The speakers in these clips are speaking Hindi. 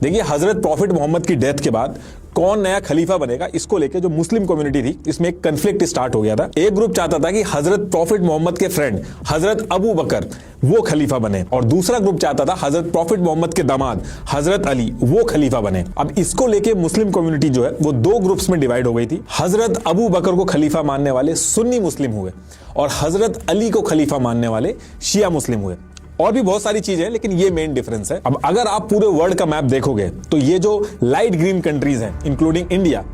देखिए, हजरत प्रॉफिट मोहम्मद की डेथ के बाद कौन नया खलीफा बनेगा, इसको लेके जो मुस्लिम कम्युनिटी थी इसमें एक कन्फ्लिक्ट स्टार्ट हो गया था। एक ग्रुप चाहता था कि हजरत प्रॉफिट मोहम्मद के फ्रेंड हजरत अबू बकर वो खलीफा बने, और दूसरा ग्रुप चाहता था हजरत प्रॉफिट मोहम्मद के दामाद हजरत अली वो खलीफा बने। अब इसको लेके मुस्लिम कम्युनिटी जो है वो दो ग्रुप्स में डिवाइड हो गई थी। हजरत अबू बकर को खलीफा मानने वाले सुन्नी मुस्लिम हुए और हजरत अली को खलीफा मानने वाले शिया मुस्लिम हुए। और भी बहुत सारी चीजें हैं, लेकिन ये मेन डिफरेंस है। अब अगर आप पूरे वर्ल्ड का मैप देखोगे तो ये जो लाइट ग्रीन कंट्रीज हैं इंक्लूडिंग इंडिया,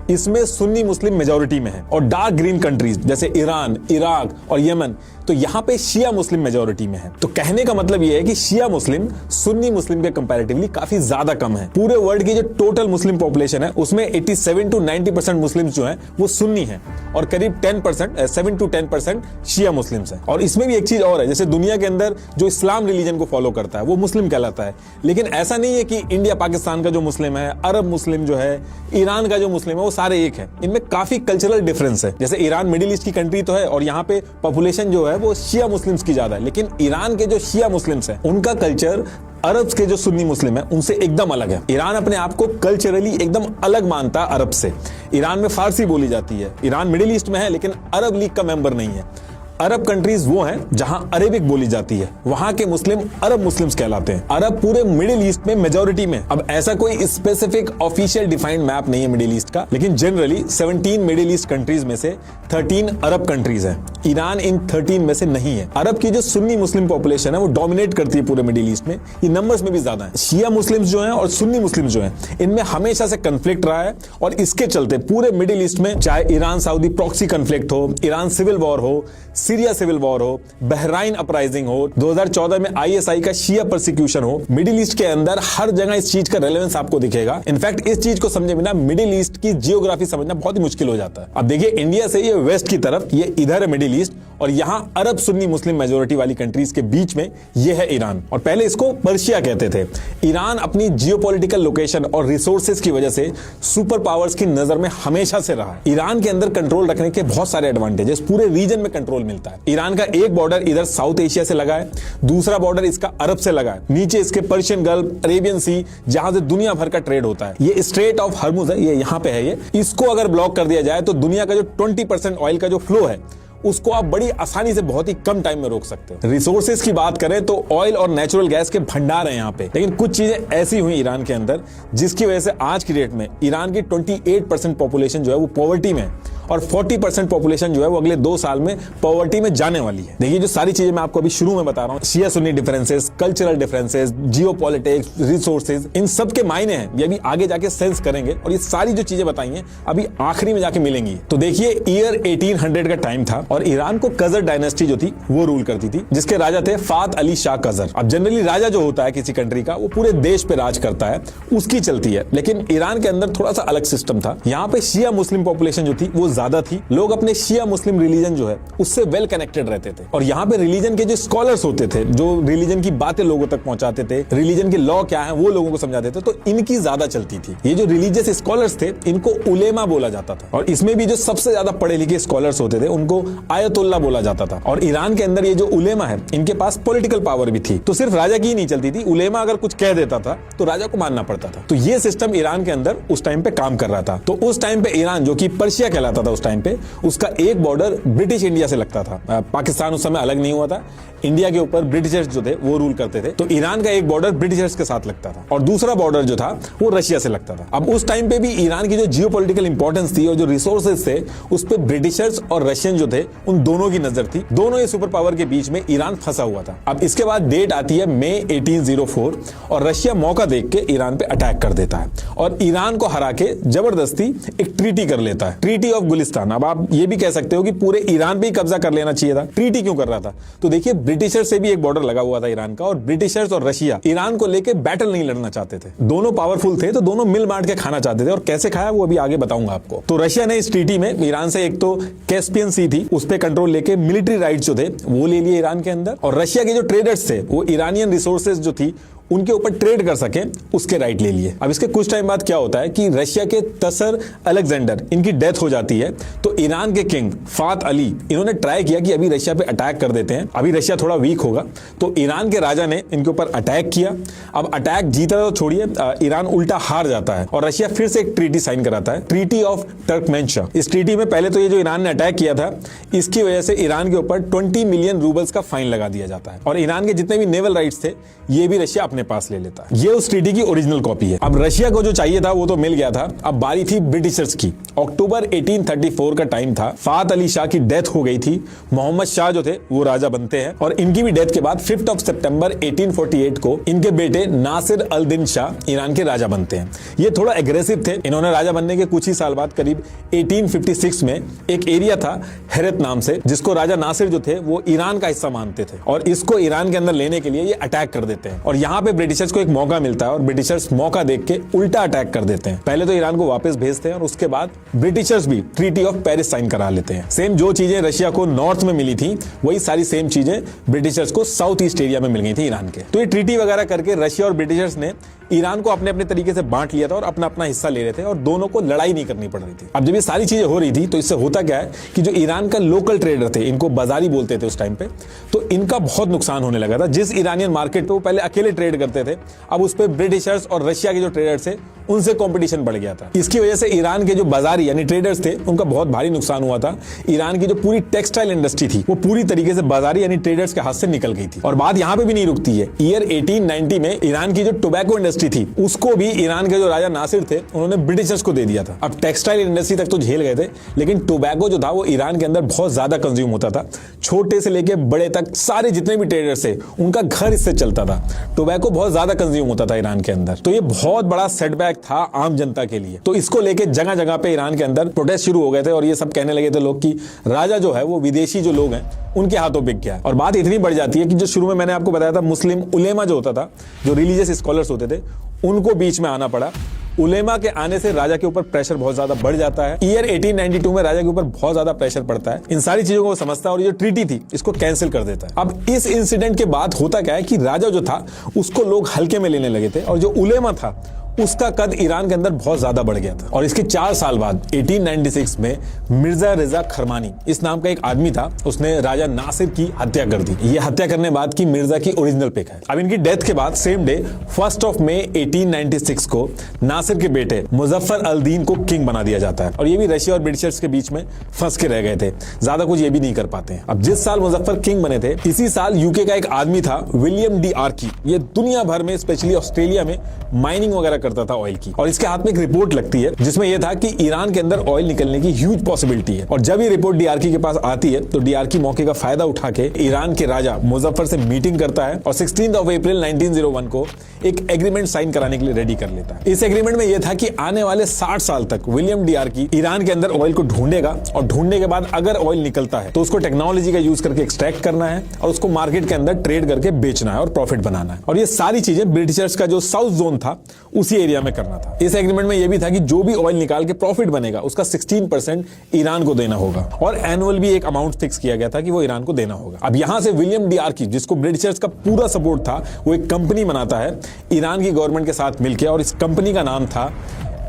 इसमें सुन्नी मुस्लिम मेजॉरिटी में है, और डार्क ग्रीन कंट्रीज जैसे ईरान, इराक और यमन, तो यहां पे शिया मुस्लिम मेजॉरिटी में है। तो कहने का मतलब यह है कि शिया मुस्लिम सुन्नी मुस्लिम के कंपैरेटिवली काफी ज्यादा कम है। पूरे वर्ल्ड की जो टोटल मुस्लिम पॉपुलेशन है उसमें 87 to 90% मुस्लिम जो है वो सुन्नी है, और करीब 7 to 10% शिया मुस्लिम्स है। और इसमें भी एक चीज और है, जैसे दुनिया के अंदर जो इस्लाम रिलीजन को फॉलो करता है वो मुस्लिम कहलाता है, लेकिन ऐसा नहीं है कि इंडिया पाकिस्तान का जो मुस्लिम है, अरब मुस्लिम जो है, ईरान का जो मुस्लिम है, वो सारे एक है। इनमें काफी कल्चरल डिफरेंस है। जैसे ईरान मिडिल ईस्ट की कंट्री तो है और यहाँ पे पॉपुलेशन जो है वो शिया मुस्लिम्स की ज्यादा है, लेकिन ईरान के जो शिया मुस्लिम्स हैं उनका कल्चर अरब के जो सुन्नी मुस्लिम है उनसे एकदम अलग है। ईरान अपने आप को कल्चरली एकदम अलग मानता है अरब से। ईरान में फारसी बोली जाती है। ईरान मिडिल ईस्ट में है लेकिन अरब लीग का मेंबर नहीं है। अरब कंट्रीज वो हैं जहां अरेबिक बोली जाती है, वहां के मुस्लिम अरब मुस्लिम्स कहलाते हैं। अरब पूरे मिडिल ईस्ट में मेजॉरिटी में। अब ऐसा कोई स्पेसिफिक ऑफिशियल डिफाइंड मैप नहीं है मिडिल ईस्ट का, लेकिन जनरली 17 मिडिल ईस्ट कंट्रीज में से 13 अरब कंट्रीज हैं। ईरान इन 13 में से नहीं है। अरब की जो सुन्नी मुस्लिम पॉपुलेशन है वो डोमिनेट करती है पूरे मिडिल ईस्ट में। ये नंबर्स में भी ज्यादा है। शिया मुस्लिम्स जो हैं और सुन्नी मुस्लिम जो हैं इनमें हमेशा से कंफ्लिक्ट रहा है, और इसके चलते पूरे मिडिल ईस्ट में चाहे ईरान सऊदी प्रॉक्सी कंफ्लिक्ट हो, ईरान सिविल वॉर हो, सीरिया सिविल वॉर हो, बहराइन अपराइजिंग हो, 2014 में आईएसआई का शिया परसिक्यूशन हो, मिडिल ईस्ट के अंदर हर जगह इस चीज का रेलेवेंस आपको दिखेगा। इनफैक्ट इस चीज को समझे बिना मिडिल ईस्ट की जियोग्राफी समझना बहुत ही मुश्किल हो जाता है। अब देखिए, इंडिया से ये वेस्ट की तरफ, ये इधर है मिडिल ईस्ट, और यहां अरब सुन्नी मुस्लिम मेजोरिटी वाली कंट्रीज के बीच में ये है ईरान, और पहले इसको पर्शिया कहते थे। ईरान अपनी जियोपॉलिटिकल लोकेशन और रिसोर्सेज की वजह से सुपर पावर्स की नजर में हमेशा से रहा है। ईरान के अंदर कंट्रोल रखने के बहुत सारे एडवांटेजेस, पूरे रीजन में कंट्रोल मिलता है। ईरान का एक बॉर्डर इधर साउथ एशिया से लगा है, दूसरा बॉर्डर इसका अरब से लगा है, नीचे इसके पर्शियन गल्फ, अरेबियन सी, जहां से दुनिया भर का ट्रेड होता है। ये स्ट्रेट ऑफ हर्मुज है, ये यहां पे है। ये इसको अगर ब्लॉक कर दिया जाए तो दुनिया का जो 20% ऑयल का जो फ्लो है उसको आप बड़ी आसानी से बहुत ही कम टाइम में रोक सकते हैं। रिसोर्सेज की बात करें तो ऑयल और नेचुरल गैस के भंडार हैं यहाँ पे, लेकिन कुछ चीजें ऐसी हुई ईरान के अंदर जिसकी वजह से आज की डेट में ईरान की 28% पॉपुलेशन जो है वो पॉवर्टी में है, और 40% पॉपुलेशन जो है वो अगले 2 साल में पॉवर्टी में जाने वाली है। देखिए, जो सारी चीजें मैं आपको अभी शुरू में बता रहा हूँ, Shia Sunni differences, cultural differences, geopolitics, resources, इन सब के मायने हैं, ये अभी आगे जाके सेंस करेंगे, और ये सारी जो चीजें बताई हैं अभी आखिरी में जाके मिलेंगी। तो देखिए, ईयर 1800 का टाइम था और ईरान को कजर डायनेस्टी जो थी वो रूल करती थी, जिसके राजा थे फात अली शाह कजर। अब जनरली राजा जो होता है किसी कंट्री का वो पूरे देश पे राज करता है, उसकी चलती है, लेकिन ईरान के अंदर थोड़ा सा अलग सिस्टम था। यहाँ पे शिया मुस्लिम पॉपुलेशन जो थी वो ज्यादा थी। लोग अपने शिया मुस्लिम रिलीजन जो है उससे वेल कनेक्टेड रहते थे, और यहाँ पे रिलीजन के जो स्कॉलर्स होते थे, जो रिलीजन की बातें लोगों तक पहुंचाते थे, रिलीजन के लॉ क्या है वो लोगों को समझाते थे, तो इनकी ज्यादा चलती थी। ये जो रिलीजियस स्कॉलर्स थे इनको उलेमा बोला जाता था, और इसमें भी जो सबसे ज्यादा पढ़े लिखे स्कॉलर्स होते थे उनको आयतुल्ला बोला जाता था। और ईरान के अंदर ये जो उलेमा है इनके पास पॉलिटिकल पावर भी थी, तो सिर्फ राजा की ही नहीं चलती थी, उलेमा अगर कुछ कह देता था तो राजा को मानना पड़ता था। तो ये सिस्टम ईरान के अंदर उस टाइम पे काम कर रहा था। तो उस टाइम पे ईरान, जो कि पर्शिया कहलाता था उस टाइम पे, उसका एक बॉर्डर ब्रिटिश इंडिया से लगता था। पाकिस्तान उस समय अलग नहीं हुआ था, इंडिया के ऊपर ब्रिटिशर्स जो थे वो रूल करते थे, तो ईरान का एक बॉर्डर ब्रिटिशर्स के साथ लगता था, और दूसरा बॉर्डर जो था वो रशिया से लगता था। अब उस टाइम पे भी ईरान की जो जियोपॉलिटिकल इंपॉर्टेंस थी और जो रिसोर्सेज थे उस पे ब्रिटिशर्स और रशियन जो थे उन दोनों की नजर थी। दोनों ही सुपर पावर के बीच में ईरान फंसा हुआ था। अब इसके बाद डेट आती है मई 1804, और रशिया मौका देख के ईरान पे अटैक कर देता है और ईरान को हरा के जबरदस्ती एक ट्रीटी कर लेता है, ट्रीटी ऑफ गुलिस्तान। अब आप ये भी कह सकते हो कि पूरे ईरान पे ही कब्जा कर लेना चाहिए था, ट्रीटी क्यों कर रहा था? तो देखिए, ब्रिटिशर्स से भी एक बॉर्डर लगा हुआ था ईरान का, और ब्रिटिशर्स और रशिया ईरान को लेके बैटल नहीं लड़ना चाहते थे। दोनों पावरफुल थे, तो दोनों मिल बांट के खाना चाहते थे, और कैसे खाया वो अभी आगे बताऊंगा आपको। तो रशिया ने इस ट्रीटी में ईरान से एक तो कैस्पियन सी थी उस पे कंट्रोल लेके मिलिट्री राइट्स जो थे वो ले लिए ईरान के अंदर, और रशिया के जो ट्रेडर्स थे वो ईरानियन रिसोर्सेज जो थी उनके ऊपर ट्रेड कर सके उसके राइट ले लिए। अब इसके कुछ टाइम बाद क्या होता है कि रशिया के तसर अलेक्जेंडर इनकी डेथ हो जाती है, तो ईरान के किंग फात अली इन्होंने ट्राई किया कि अभी रशिया पे अटैक कर देते हैं, अभी रशिया थोड़ा वीक होगा। तो ईरान के राजा ने इनके ऊपर अटैक किया। अब अटैक जीता तो छोड़िए, ईरान उल्टा हार जाता है और रशिया फिर से एक ट्रीटी साइन कराता है, ट्रीटी ऑफ टर्कमेनशाह। इस ट्रीटी में पहले तो ये जो ईरान ने अटैक किया था इसकी वजह से ईरान के ऊपर 20 मिलियन रूबल्स का फाइन लगा दिया जाता है और ईरान के जितने भी नेवल राइट्स थे ये भी रशिया अपने पास ले लेता है। ये उस ट्रीटी की ओरिजिनल कॉपी है। अब रशिया को जो चाहिए था वो तो मिल गया था, अब बारी थी ब्रिटिशर्स की। अक्टूबर 1834 का टाइम था, फात अली शाह की डेथ हो गई थी, मोहम्मद शाह जो थे वो राजा बनते हैं और इनकी भी डेथ के बाद 5 सितंबर 1848 को इनके बेटे नासिर अल दिन शाह ईरान के राजा बनते हैं। ये थोड़ा एग्रेसिव थे, इन्होंने राजा बनने के कुछ ही साल बाद करीब 1856 में एक एरिया था हेरत नाम से, जिसको राजा नासिर जो थे वो ईरान का हिस्सा मानते थे और इसको ईरान के अंदर लेने के लिए ये अटैक कर देते हैं और यहाँ पे ब्रिटिशर्स को एक मौका मिलता है और ब्रिटिशर्स मौका देख के उल्टा अटैक कर देते हैं। पहले तो ईरान को वापस भेजते हैं और उसके बाद ब्रिटिशर्स भी ट्रीटी ऑफ पेरिस साइन करा लेते हैं। सेम जो चीजें रशिया को नॉर्थ में मिली थी वही सारी सेम चीजें ब्रिटिशर्स को साउथ ईस्ट एरिया में मिल गई थी ईरान के। तो ये ट्रीटी वगैरह करके रशिया और ब्रिटिशर्स ने ईरान को अपने अपने तरीके से बांट लिया था और अपना अपना हिस्सा ले रहे थे और दोनों को लड़ाई नहीं करनी पड़ रही थी। अब जब ये सारी चीजें हो रही थी तो इससे होता क्या है कि जो ईरान का लोकल ट्रेडर थे, इनको बाजारी बोलते थे उस टाइम पे, तो इनका बहुत नुकसान होने लगा था। जिस ईरानियन मार्केट पे वो पहले अकेले ट्रेड करते थे, अब उस पे ब्रिटिशर्स और रशिया के जो ट्रेडर्स थे उनसे कंपटीशन बढ़ गया था। इसकी वजह से ईरान के जो बाजारी यानी ट्रेडर्स थे उनका बहुत भारी नुकसान हुआ था। ईरान की जो पूरी टेक्सटाइल इंडस्ट्री थी वो पूरी तरीके से बाजारी यानी ट्रेडर्स के हाथ से निकल गई थी। और बात यहाँ पे भी नहीं रुकती है, ईयर 1890 में ईरान की जो टोबैको इंडस्ट्री थी उसको भी ईरान के जो राजा नासिर थे उन्होंने ब्रिटिशर्स को दे दिया था। अब टेक्सटाइल इंडस्ट्री तक तो झेल गए थे, लेकिन टोबैको जो था वो ईरान के अंदर बहुत ज्यादा कंज्यूम होता था। छोटे से लेके बड़े तक सारे जितने भी ट्रेडर्स थे उनका घर इससे चलता था। टोबैको बहुत ज्यादा कंज्यूम होता था ईरान के अंदर, तो ये बहुत बड़ा सेटबैक था आम जनता के लिए। तो इसको लेके जगह जगह पे ईरान के अंदर प्रोटेस्ट शुरू हो गए थे और ये सब कहने लगे थे लोग कि राजा जो है वो विदेशी जो लोग हैं उनके हाथों बिक गया है। और बात इतनी बढ़ जाती है कि जो शुरू में मैंने आपको बताया था मुस्लिम उलेमा जो होता था, जो रिलीजियस स्कॉलर्स होते थे, उनको बीच में आना पड़ा। उलेमा के आने से राजा के ऊपर प्रेशर बहुत ज्यादा बढ़ जाता है। ईयर 1892 में राजा के ऊपर बहुत ज्यादा प्रेशर पड़ता है। इन सारी चीजों को वो समझता है और ये जो ट्रीटी थी इसको कैंसिल कर देता है। अब इस इंसिडेंट के बाद होता क्या है कि राजा जो था उसको लोग हल्के में लेने लगे थे और जो उलेमा था उसका कद ईरान के अंदर बहुत ज्यादा बढ़ गया था। और इसके 4 साल बाद 1896 में मिर्जा रिजा खरमानी इस नाम का एक आदमी था, उसने राजा नासिर की हत्या कर दी। ये हत्या करने बाद की मिर्जा की ओरिजिनल पिक है। अब इनकी डेथ के बाद सेम डे 1 मई 1896 को नासिर के बेटे मुजफ्फर अल दीन को किंग बना दिया जाता है और ये भी रशिया और ब्रिटिशर्स के बीच में फंस के रह गए थे, ज्यादा कुछ ये भी नहीं कर पाते हैं। अब जिस साल मुजफ्फर किंग बने थे इसी साल यूके का एक आदमी था विलियम डी आर्की, ये दुनिया भर में स्पेशली ऑस्ट्रेलिया में माइनिंग वगैरह करता था ऑयल की, और इसके हाथ में एक रिपोर्ट लगती है जिसमें यह था कि ईरान के अंदर ऑयल निकलने की ह्यूज पॉसिबिलिटी है। और जब ये रिपोर्ट डीआरकी के पास आती है तो डीआरकी मौके का फायदा उठा के ईरान के राजा मुजफ्फर से मीटिंग करता है और 16 अप्रैल 1901 को एक एग्रीमेंट साइन कराने के लिए रेडी कर लेता है। इस एग्रीमेंट में यह था कि आने वाले 60 साल तक विलियम डीआरकी ईरान के अंदर ऑयल को ढूंढेगा और ढूंढने के बाद अगर ऑयल निकलता है तो उसको टेक्नोलॉजी का यूज करके एक्सट्रैक्ट करना है और उसको मार्केट के अंदर ट्रेड करके बेचना है और प्रॉफिट बनाना है। और ये सारी चीजें ब्रिटिशर्स का जो साउथ जोन था उसी एरिया में करना था। इस एग्रीमेंट में यह भी था कि जो भी ऑयल निकाल के प्रॉफिट बनेगा उसका 16% ईरान को देना होगा और एनुअल भी एक अमाउंट फिक्स किया गया था कि वो ईरान को देना होगा। अब यहां से विलियम डीआरकी जिसको ब्रिटिशर्स का पूरा सपोर्ट था वो एक कंपनी बनाता है ईरान की गवर्नमेंट के साथ मिलकर और इस कंपनी का नाम था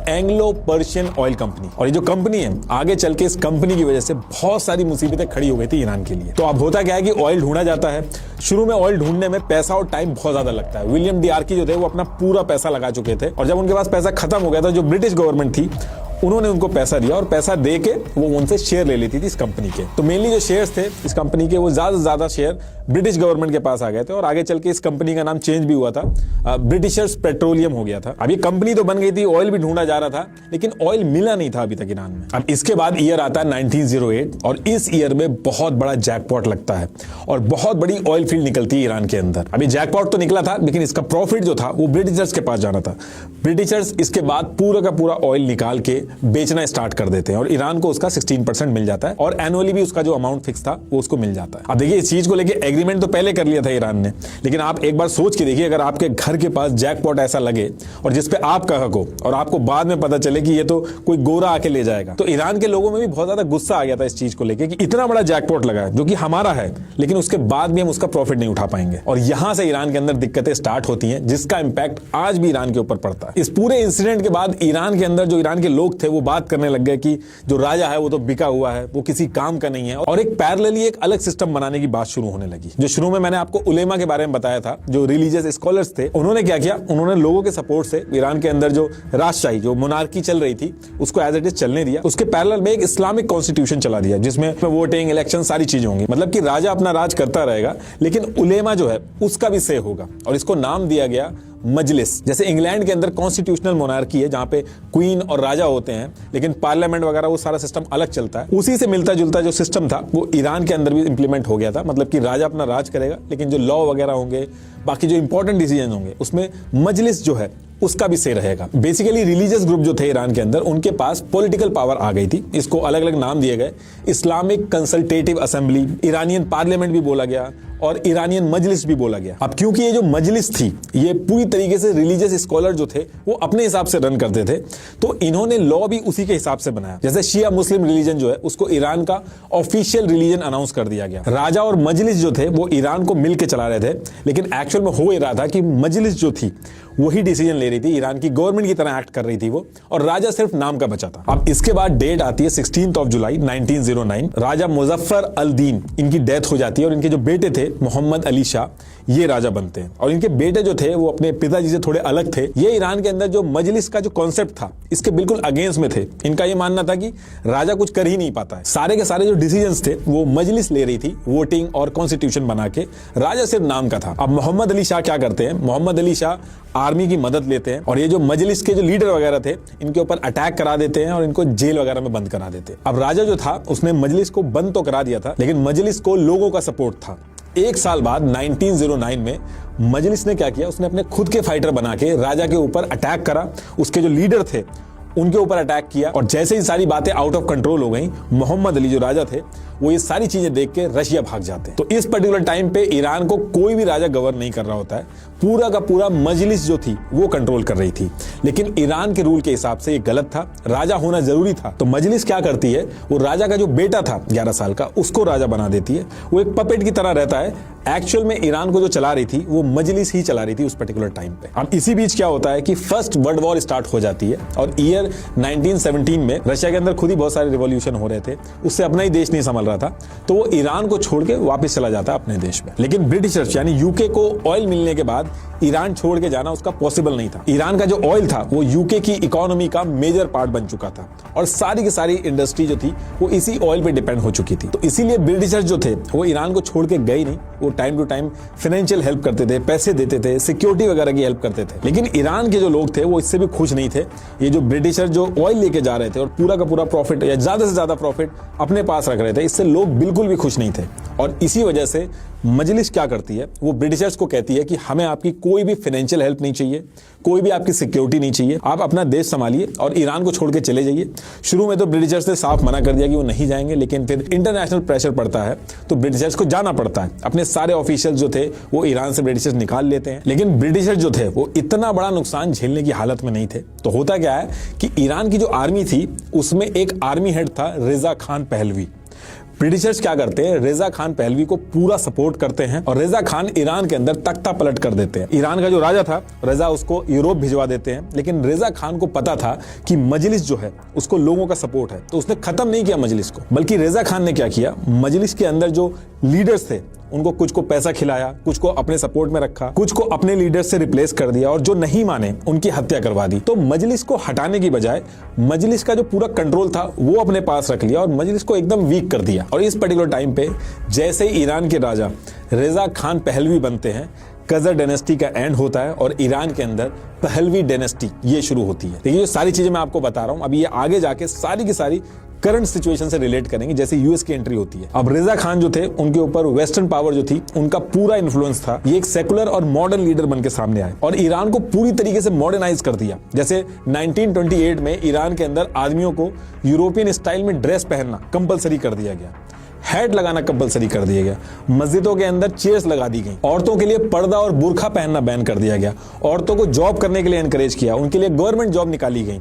एंग्लो पर्शियन ऑयल कंपनी। और ये जो कंपनी है आगे चल के इस कंपनी की वजह से बहुत सारी मुसीबतें खड़ी हो गई थी ईरान के लिए। तो अब होता क्या है कि ऑयल ढूंढा जाता है। शुरू में ऑयल ढूंढने में पैसा और टाइम बहुत ज्यादा लगता है। विलियम डीआरकी जो थे वो अपना पूरा पैसा लगा चुके थे और जब उनके पास पैसा खत्म हो गया था जो ब्रिटिश गवर्नमेंट थी उन्होंने उनको पैसा दिया और पैसा दे के वो उनसे शेयर ले लेती थी इस कंपनी के। तो मेनली जो शेयर्स थे इस कंपनी के वो ज्यादा से ज्यादा शेयर ब्रिटिश गवर्नमेंट के पास आ गए थे और आगे चल के इस कंपनी का नाम चेंज भी हुआ था, ब्रिटिशर्स पेट्रोलियम हो गया था। अब ये कंपनी तो बन गई थी, ऑयल भी ढूंढा जा रहा था, लेकिन ऑयल मिला नहीं था अभी तक ईरान में। अब इसके बाद ईयर आता है 1908 और इस ईयर में बहुत बड़ा जैकपॉट लगता है और बहुत बड़ी ऑयल फील्ड निकलती है ईरान के अंदर। अभी जैकपॉट तो निकला था लेकिन इसका प्रॉफिट जो था वो ब्रिटिशर्स के पास जाना था। ब्रिटिशर्स इसके बाद पूरा का पूरा ऑयल निकाल के बेचना स्टार्ट कर देते हैं और ईरान को उसका 16% मिल जाता है और एनुअली भी उसका जो अमाउंट फिक्स था वो उसको मिल जाता है। अब देखिए इस चीज को लेके एग्रीमेंट तो पहले कर लिया था ईरान ने, लेकिन आप एक बार सोच के देखिए, अगर आपके घर के पास जैकपॉट ऐसा लगे और जिसपे आपका हक हो और आपको बाद में पता चले कि ये तो कोई गोरा आके ले जाएगा, तो ईरान के लोगों में भी बहुत ज्यादा गुस्सा आ गया था इस चीज को लेके कि इतना बड़ा जैकपॉट लगा है जो कि हमारा है, लेकिन उसके बाद भी हम उसका प्रॉफिट नहीं उठा पाएंगे। और यहां से ईरान के अंदर दिक्कतें स्टार्ट होती हैं, जिसका इंपैक्ट आज भी ईरान के ऊपर पड़ता है। इस पूरे इंसिडेंट के बाद ईरान के अंदर जो ईरान के लोग थे वो बात करने लग गए कि जो राजा है वो तो बिका हुआ है, वो किसी काम का नहीं है, और एक पैरेलली एक अलग सिस्टम बनाने की बात शुरू होने लगी। जो शुरू में मैंने आपको उलेमा के बारे में बताया था, जो रिलीजियस स्कॉलर्स थे, उन्होंने क्या किया, उन्होंने लोगों के सपोर्ट से ईरान के अंदर जो राजशाही, जो मोनार्की चल रही थी, उसको एज इट इज चलने दिया। उसके पैरेलल में एक इस्लामिक कॉन्स्टिट्यूशन चला दिया जिसमें वोटिंग, इलेक्शन, सारी चीजें होंगी। मतलब कि राजा अपना राज करता रहेगा, लेकिन उलेमा जो है उसका भी से होगा, और इसको नाम दिया गया मजलिस। जैसे इंग्लैंड के अंदर कॉन्स्टिट्यूशनल मोनार्की है जहां पे क्वीन और राजा होते हैं, लेकिन पार्लियामेंट वगैरह वो सारा सिस्टम अलग चलता है। उसी से मिलता जुलता जो सिस्टम था वो ईरान के अंदर भी इंप्लीमेंट हो गया था। मतलब कि राजा अपना राज करेगा, लेकिन जो लॉ वगैरह होंगे, बाकी जो इंपॉर्टेंट डिसीजन होंगे, उसमें मजलिस जो है उसका भी से रहेगा। बेसिकली रिलीजियस ग्रुप जो थे ईरान के अंदर, उनके पास पॉलिटिकल पावर आ गई थी। इसको अलग अलग नाम दिए गए, Islamic consultative assembly, Iranian parliament भी बोला गया और ईरानियन मजलिस भी बोला गया। अब क्योंकि ये जो मजलिस थी ये पूरी तरीके से रिलीजियस स्कॉलर जो थे वो अपने हिसाब से रन करते थे, तो इन्होंने लॉ भी उसी के हिसाब से बनाया। जैसे शिया मुस्लिम रिलीजन जो है उसको ईरान का ऑफिशियल रिलीजन अनाउंस कर दिया गया। राजा और मजलिस जो थे वो ईरान को मिलकर चला रहे थे, लेकिन एक्चुअल में हो ये रहा था कि मजलिस जो थी वही डिसीजन ले रही थी, ईरान की गवर्नमेंट की तरह एक्ट कर रही थी वो, और राजा सिर्फ नाम का बचा था। अब इसके बाद डेट आती है 16 जुलाई 1909। राजा मुजफ्फर अल दीन, इनकी डेथ हो जाती है और इनके जो बेटे थे मोहम्मद अली शाह, ये राजा बनते हैं। और इनके बेटे जो थे वो अपने पिताजी से थोड़े अलग थे। ये ईरान के अंदर जो मजलिस का जो कॉन्सेप्ट था इसके बिल्कुल अगेंस्ट में थे। इनका ये मानना था कि राजा कुछ कर ही नहीं पाता है, सारे के सारे जो डिसीजंस थे वो मजलिस ले रही थी, वोटिंग और कॉन्स्टिट्यूशन बना के। राजा सिर्फ नाम का था। अब मोहम्मद अली शाह क्या करते हैं, मोहम्मद अली शाह आर्मी की मदद लेते हैं और ये जो मजलिस के जो लीडर वगैरह थे इनके ऊपर अटैक करा देते हैं और इनको जेल वगैरह में बंद करा देते हैं। अब राजा जो था उसने मजलिस को बंद तो करा दिया था, लेकिन मजलिस को लोगों का सपोर्ट था। एक साल बाद 1909 में मजलिस ने क्या किया, उसने अपने खुद के फाइटर बना के राजा के ऊपर अटैक करा, उसके जो लीडर थे उनके ऊपर अटैक किया। और जैसे ही सारी बातें आउट ऑफ कंट्रोल हो गई, मोहम्मद अली जो राजा थे वो ये सारी चीजें देख के रशिया भाग जाते हैं। तो इस पर्टिकुलर टाइम पे ईरान को कोई भी राजा गवर्न नहीं कर रहा होता है, पूरा का पूरा मजलिस जो थी वो कंट्रोल कर रही थी। लेकिन ईरान के रूल के हिसाब से ये गलत था, राजा होना जरूरी था। तो मजलिस क्या करती है, वो राजा का जो बेटा था 11 साल का, उसको राजा बना देती है। वो एक पपेट की तरह रहता है। एक्चुअल में ईरान को जो चला रही थी वो मजलिस ही चला रही थी उस पर्टिकुलर टाइम पे। अब इसी बीच क्या होता है कि फर्स्ट वर्ल्ड वॉर स्टार्ट हो जाती है और ईयर 1917 में रशिया के अंदर खुद ही बहुत सारे रिवॉल्यूशन हो रहे थे, उससे अपना ही देश नहीं संभल रहा था, तो वो ईरान को छोड़ के वापस चला जाता है अपने देश में। लेकिन ब्रिटिशर्स यानी यूके को ऑयल मिलने के बाद ईरान छोड़ के जाना उसका पॉसिबल नहीं था। ईरान का जो ऑयल था वो यूके की इकोनॉमी का मेजर पार्ट बन चुका था और सारी की सारी इंडस्ट्री जो थी वो इसी ऑयल पे डिपेंड हो चुकी थी। तो इसीलिए ब्रिटिशर्स जो थे वो ईरान को छोड़ के गए नहीं, वो time to time financial help करते थे, पैसे देते थे, सिक्योरिटी वगैरह की हेल्प करते थे। लेकिन ईरान के जो लोग थे वो इससे भी खुश नहीं थे। ये जो ब्रिटिशर्स जो ऑयल लेके जा रहे थे और पूरा का पूरा प्रॉफिट या ज्यादा से ज्यादा प्रॉफिट अपने पास रख रहे थे, इससे लोग बिल्कुल भी खुश नहीं थे। और इसी वजह से मजलिस क्या करती है, वो ब्रिटिशर्स को कहती है कि हमें आपकी कोई भी फाइनेंशियल हेल्प नहीं चाहिए, कोई भी आपकी सिक्योरिटी नहीं चाहिए, आप अपना देश संभालिए और ईरान को छोड़ के चले जाइए। शुरू में तो ब्रिटिशर्स ने साफ मना कर दिया कि वो नहीं जाएंगे, लेकिन फिर इंटरनेशनल प्रेशर पड़ता है तो ब्रिटिशर्स को जाना पड़ता है। अपने सारे ऑफिशियल जो थे वो ईरान से ब्रिटिशर्स निकाल लेते हैं। लेकिन ब्रिटिशर्स जो थे वो इतना बड़ा नुकसान झेलने की हालत में नहीं थे। तो होता क्या है कि ईरान की जो आर्मी थी उसमें एक आर्मी हेड था रेजा खान पहलवी। ब्रिटिशर्स क्या करते हैं, रेजा खान पहलवी को पूरा सपोर्ट करते हैं और रेजा खान ईरान के अंदर तख्ता पलट कर देते हैं। ईरान का जो राजा था रेजा, उसको यूरोप भिजवा देते हैं। लेकिन रेजा खान को पता था कि मजलिस जो है उसको लोगों का सपोर्ट है, तो उसने खत्म नहीं किया मजलिस को, बल्कि रेजा खान ने क्या किया, मजलिस के अंदर जो लीडर्स थे उनको कुछ को पैसा खिलाया, कुछ को अपने सपोर्ट में रखा, कुछ को अपने लीडर से रिप्लेस कर दिया और जो नहीं माने उनकी हत्या करवा दी। तो मजलिस को हटाने की बजाय मजलिस का जो पूरा कंट्रोल था वो अपने पास रख लिया और मजलिस को एकदम वीक कर दिया। और इस पर्टिकुलर टाइम पे जैसे ही ईरान के राजा रेजा खान पहलवी बनते हैं, कज़र डायनेस्टी का एंड होता है और ईरान के अंदर पहलवी डायनेस्टी ये शुरू होती है। देखिए, ये सारी चीजें मैं आपको बता रहा हूं, अभी ये आगे जाके सारी की सारी करंट सिचुएशन से रिलेट करेंगे, जैसे यूएस की एंट्री होती है। अब रेजा खान जो थे, उनके ऊपर वेस्टर्न पावर जो थी, उनका पूरा इन्फ्लुएंस था। ये एक सेकुलर और मॉडर्न लीडर बनकर सामने आए और ईरान को पूरी तरीके से मॉडर्नाइज कर दिया। जैसे 1928 में ईरान के अंदर आदमियों को यूरोपियन स्टाइल में ड्रेस पहनना कंपलसरी कर दिया गया, हैट लगाना कंपलसरी कर दिया गया, मस्जिदों के अंदर चेयर्स लगा दी गई, औरतों के लिए पर्दा और बुर्खा पहनना बैन कर दिया गया, औरतों को जॉब करने के लिए एनकरेज किया, उनके लिए गवर्नमेंट जॉब निकाली गई,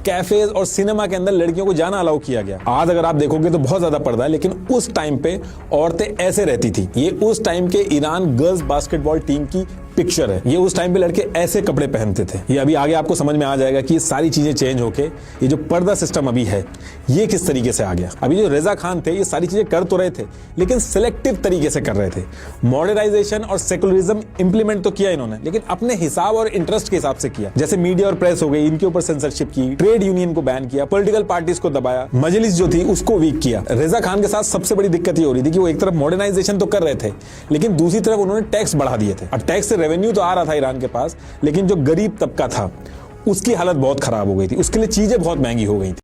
कैफेज और सिनेमा के अंदर लड़कियों को जाना अलाउ किया गया। आज अगर आप देखोगे तो बहुत ज्यादा पर्दा है, लेकिन उस टाइम पे औरतें ऐसे रहती थी। ये उस टाइम के ईरान गर्ल्स बास्केटबॉल टीम की पिक्चर है। ये उस टाइम पे लड़के ऐसे कपड़े पहनते थे। ये अभी आगे आपको समझ में आ जाएगा कि ये सारी चीजें चेंज होके ये जो पर्दा सिस्टम अभी है ये किस तरीके से आ गया। अभी जो रेजा खान थे ये सारी चीजें कर तो रहे थे, लेकिन सिलेक्टिव तरीके से कर रहे थे। मॉडर्नाइजेशन और सेकुलरिज्म इंप्लीमेंट तो किया इन्होंने, लेकिन अपने हिसाब और इंटरेस्ट के हिसाब से किया। जैसे मीडिया और प्रेस हो गई, इनके ऊपर सेंसरशिप की, ट्रेड यूनियन को बैन किया, पॉलिटिकल पार्टीज को दबाया, मजलिस जो थी उसको वीक किया। रेजा खान के साथ सबसे बड़ी दिक्कत ये हो रही थी कि वो एक तरफ मॉडर्नाइजेशन तो कर रहे थे, लेकिन दूसरी तरफ उन्होंने टैक्स बढ़ा दिए थे। अब टैक्स से रेवेन्यू तो आ रहा था ईरान के पास, लेकिन जो गरीब तबका था उसकी हालत बहुत खराब हो गई थी, उसके लिए चीजें बहुत महंगी हो गई थी।